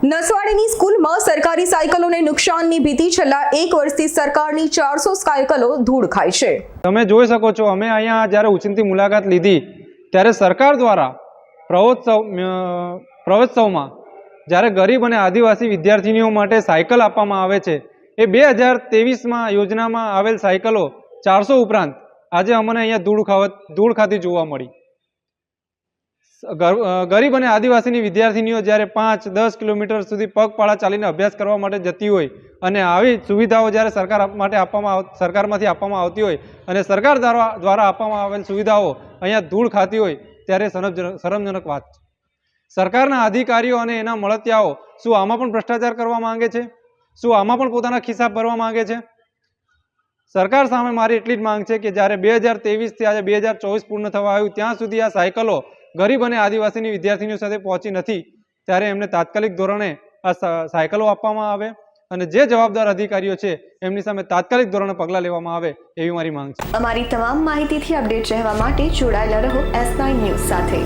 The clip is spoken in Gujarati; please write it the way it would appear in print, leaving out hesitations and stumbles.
નસવાડીની સ્કૂલમાં સરકારી સાયકલોને નુકસાનની ભીતિ છેલ્લા 1 વર્ષથી સરકારની 400 સાયકલો ધૂળ ખાય છે। તમે જોઈ શકો છો, અમે અહીંયા જ્યારે ઉચિંતી મુલાકાત લીધી ત્યારે સરકાર દ્વારા પ્રવેશોત્સવમાં જ્યારે ગરીબ અને આદિવાસી વિદ્યાર્થીનીઓ માટે સાયકલ આપવામાં આવે છે, એ 2023માં યોજનામાં આવેલ સાયકલો 400 ઉપરાંત આજે અમને અહીંયા ધૂળ ખાતી જોવા મળી। ગરીબ અને આદિવાસીની વિદ્યાર્થીનીઓ જ્યારે 5-10 કિલોમીટર સુધી પગપાળા ચાલીને અભ્યાસ કરવા માટે જતી હોય અને આવી સુવિધાઓ જ્યારે સરકારમાંથી આપવામાં આવતી હોય અને સરકાર દ્વારા આપવામાં આવેલ સુવિધાઓ અહીંયા ધૂળ ખાતી હોય ત્યારે શરમજનક વાત છે। સરકારના અધિકારીઓ અને એના મળતિયાઓ શું આમાં પણ ભ્રષ્ટાચાર કરવા માંગે છે? શું આમાં પણ પોતાના ખિસ્સા ભરવા માંગે છે? સરકાર સામે મારી એટલી જ માંગ છે કે જ્યારે 2023થી આજે 2024 પૂર્ણ થવા આવ્યું ત્યાં સુધી આ સાયકલો ગરીબ અને આદિવાસીની વિદ્યાર્થીનીઓ સાથે પહોંચી નથી, ત્યારે એમને તાત્કાલિક ધોરણે આ સાયકલો આપવામાં આવે અને જે જવાબદાર અધિકારીઓ છે એમની સામે તાત્કાલિક ધોરણે પગલાં લેવામાં આવે એવી મારી માંગ છે। અમારી તમામ માહિતીથી અપડેટ રહેવા માટે જોડાયેલા રહો S9 ન્યૂઝ સાથે।